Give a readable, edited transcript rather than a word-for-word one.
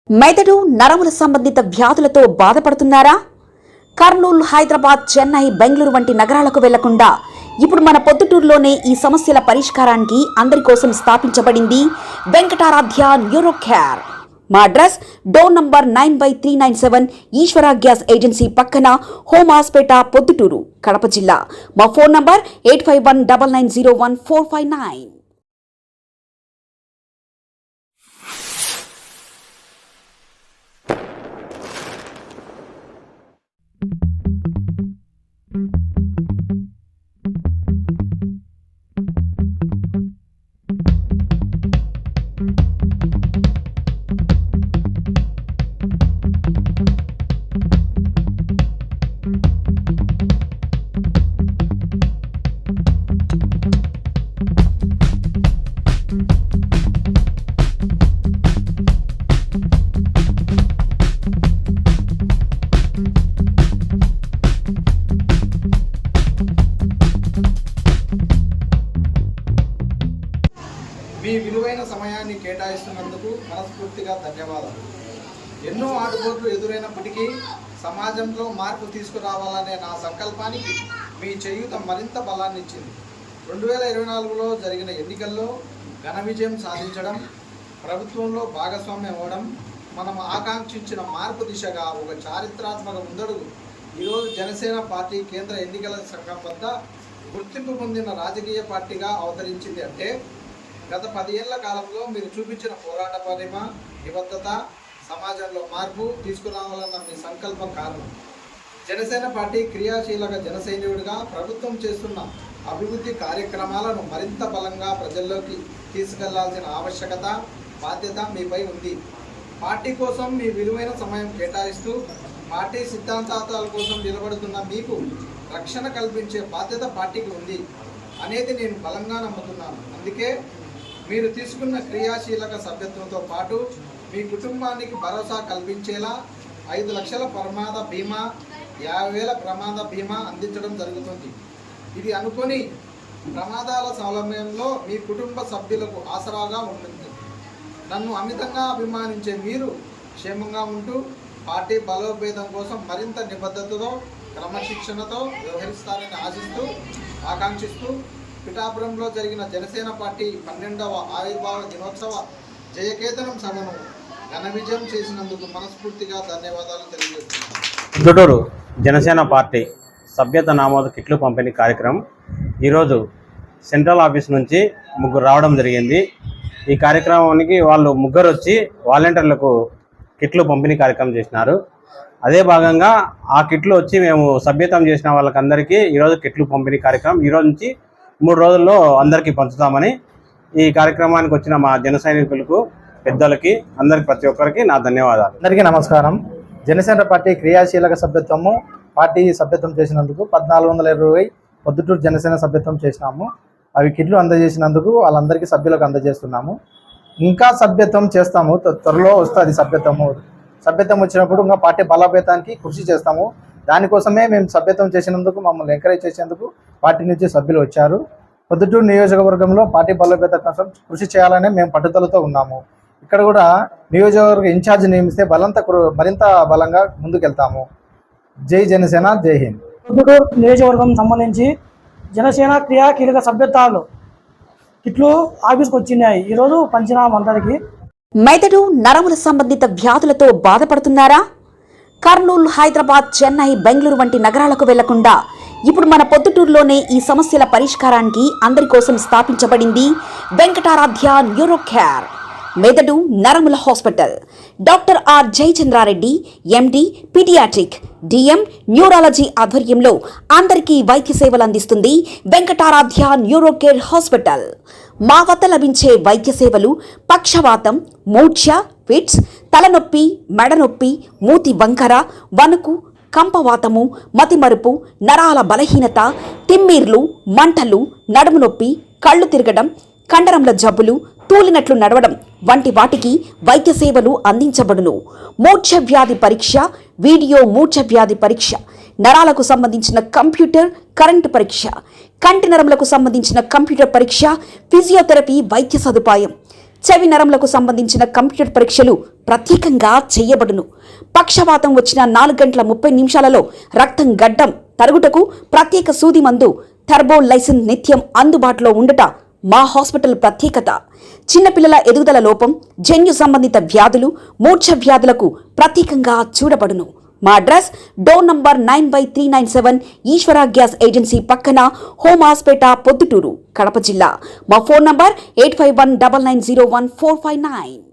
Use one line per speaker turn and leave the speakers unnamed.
మెదడు నరముల సంబంధిత వ్యాధులతో బాధపడుతున్నారా? కర్నూలు, హైదరాబాద్, చెన్నై, బెంగళూరు వంటి నగరాలకు వెళ్లకుండా ఇప్పుడు మన పొద్దుటూరులోనే ఈ సమస్యల పరిష్కారానికి అందరి కోసం స్థాపించబడింది వెంకటారాధ్య న్యూరో కేర్. మా అడ్రస్ డోర్ నంబర్ 9/397 ఈశ్వర గ్యాస్ ఏజెన్సీ పక్కన, హోమ్ హాస్పేట, పొద్దుటూరు, కడప జిల్లా. మా ఫోన్ నంబర్ 8519901459.
మీ విలువైన సమయాన్ని కేటాయిస్తున్నందుకు మనస్ఫూర్తిగా ధన్యవాదాలు. ఎన్నో ఆటుపోట్లు ఎదురైనప్పటికీ సమాజంలో మార్పు తీసుకురావాలనే నా సంకల్పానికి మీ చేయూత మరింత బలాన్ని ఇచ్చింది. 2024లో జరిగిన ఎన్నికల్లో ఘన విజయం సాధించడం, ప్రభుత్వంలో భాగస్వామ్యం అవ్వడం, మనం ఆకాంక్షించిన మార్పు దిశగా ఒక చారిత్రాత్మక ముందడుగు. ఈరోజు జనసేన పార్టీ కేంద్ర ఎన్నికల సంఘం వద్ద గుర్తింపు పొందిన రాజకీయ పార్టీగా అవతరించింది. అంటే గత 10 ఏళ్ల కాలంలో మీరు చూపించిన పోరాట పరిమ, నిబద్ధత, సమాజంలో మార్పు తీసుకురావాలన్న మీ సంకల్పం కారణం. జనసేన పార్టీ క్రియాశీలక జనసైనికుడిగా ప్రభుత్వం చేస్తున్న అభివృద్ధి కార్యక్రమాలను మరింత బలంగా ప్రజల్లోకి తీసుకెళ్లాల్సిన ఆవశ్యకత, బాధ్యత మీపై ఉంది. పార్టీ కోసం మీ విలువైన సమయం కేటాయిస్తూ పార్టీ సిద్ధాంతాల కోసం నిలబడుతున్న మీకు రక్షణ కల్పించే బాధ్యత పార్టీకి ఉంది అనేది నేను బలంగా నమ్ముతున్నాను. అందుకే మీరు తీసుకున్న క్రియాశీలక సభ్యత్వంతో పాటు మీ కుటుంబానికి భరోసా కల్పించేలా 5 లక్షల ప్రమాద బీమా, 50,000 ప్రమాద బీమా అందించడం జరుగుతుంది. ఇది అనుకొని ప్రమాదాల సమయంలో మీ కుటుంబ సభ్యులకు ఆసరాగా ఉంటుంది. నన్ను అమితంగా అభిమానించే మీరు క్షేమంగా ఉంటూ పార్టీ బలోపేతం కోసం మరింత నిబద్ధతతో, క్రమశిక్షణతో వ్యవహరిస్తారని ఆకాంక్షిస్తూ పిఠాపురంలో జరిగిన జనసేన పార్టీ 12వ ఆవిర్భావ దినోత్సవ జయకేతనం సభను ఘన విజయం చేసినందుకు మనస్ఫూర్తిగా ధన్యవాదాలు తెలియజేస్తున్నాను.
పొద్దుటూరు జనసేన పార్టీ సభ్యత నమోదు కిట్లు పంపిణీ కార్యక్రమం ఈరోజు సెంట్రల్ ఆఫీస్ నుంచి ముగ్గురు రావడం జరిగింది. ఈ కార్యక్రమానికి వాళ్ళు ముగ్గురు వచ్చి వాలంటీర్లకు కిట్లు పంపిణీ కార్యక్రమం చేసినారు. అదే భాగంగా ఆ కిట్లు వచ్చి మేము సభ్యతం చేసిన వాళ్ళకందరికీ ఈరోజు కిట్లు పంపిణీ కార్యక్రమం ఈరోజు నుంచి 3 రోజుల్లో అందరికీ పంచుతామని, ఈ కార్యక్రమానికి వచ్చిన మా జన సైనికులకు, పెద్దలకి, అందరికి, ప్రతి ఒక్కరికి నా ధన్యవాదాలు.
అందరికీ నమస్కారం. జనసేన పార్టీ క్రియాశీలక సభ్యత్వము పార్టీ సభ్యత్వం చేసినందుకు 1420 పొద్దుటూరు జనసేన సభ్యత్వం చేసినాము. అవి కిట్లు అందజేసినందుకు వాళ్ళందరికీ సభ్యులకు అందజేస్తున్నాము. ఇంకా సభ్యత్వం చేస్తాము, త్వరలో వస్తుంది సభ్యత్వం వచ్చినప్పుడు ఇంకా పార్టీ బలోపేతానికి కృషి చేస్తాము. దానికోసమే మేము సభ్యత్వం చేసినందుకు, మమ్మల్ని ఎంకరేజ్ చేసేందుకు పార్టీ నుంచి సభ్యులు వచ్చారు. పొద్దుటూరు నియోజకవర్గంలో పార్టీ బలోపేత కోసం కృషి చేయాలనే మేము పట్టుదలతో ఉన్నాము. ఇక్కడ కూడా నియోజకవర్గ ఇన్ఛార్జ్ నియమిస్తే మరింత బలంగా ముందుకెళ్తాము. జై జనసేన, జై హింద్.
పొద్దుటూరు నియోజకవర్గం సంబంధించి జనసేన క్రియాశీలక సభ్యత్వాలు కిట్లు ఆఫీస్కి వచ్చినాయి. ఈరోజు పంచినాం అందరికీ.
మెదడు నరముల సంబంధిత వ్యాధులతో బాధపడుతున్నారా? కర్నూలు, హైదరాబాద్, చెన్నై, బెంగళూరు వంటి నగరాలకు వెళ్లకుండా ఇప్పుడు మన పొద్దుటూరులోనే ఈ సమస్యల పరిష్కారానికి అందరి కోసం స్థాపించబడింది వెంకటారాధ్య న్యూరో కేర్. మెదడు నరముల hospital. Doctor R Jayachandra Reddy, MD, paediatric, DM, neurology ఆధ్వర్యంలో అందరికీ వైద్య సేవలు అందిస్తుంది వెంకటారాధ్య న్యూరో కేర్ హాస్పిటల్. మా వద్ద లభించే వైద్య సేవలు పక్షవాతం, మూర్ఛ, ఫిట్స్, తలనొప్పి, మెడనొప్పి, మూతి వంకర, వణుకు, కంపవాతము, మతిమరుపు, నరాల బలహీనత, తిమ్మిర్లు, మంటలు, నడుము నొప్పి, కళ్ళు తిరగడం, కండరంల జబ్బులు, తూలినట్లు నడవడం వంటి వాటికి వైద్య సేవలు అందించబడును. మూర్ఛ వ్యాధి పరీక్ష, వీడియో మూర్ఛ వ్యాధి పరీక్ష, నరాలకు సంబంధించిన కంప్యూటర్ కరెంటు పరీక్ష, కంటి నరములకు సంబంధించిన కంప్యూటర్ పరీక్ష, ఫిజియోథెరపీ వైద్య సదుపాయం, చెవి నరములకు సంబంధించిన కంప్యూటర్ పరీక్షలు ప్రత్యేకంగా చేయబడును. పక్షవాతం వచ్చిన 4 గంటల 30 నిమిషాలలో రక్తం గడ్డం తరుగుటకు ప్రత్యేక సూది మందు థర్బోలైసిన్ నిత్యం అందుబాటులో ఉండట మా హాస్పిటల్ ప్రత్యేకత. చిన్నపిల్లల ఎదుగుదల లోపం, జన్యు సంబంధిత వ్యాధులు, మూర్ఛ వ్యాధులకు ప్రత్యేకంగా చూడబడును. మా అడ్రస్ డోర్ నంబర్ 9/397 ఈశ్వర గ్యాస్ ఏజెన్సీ పక్కన, హోమాస్పేట, పొద్దుటూరు, కడప జిల్లా. మా ఫోన్ నంబర్ 8519901459.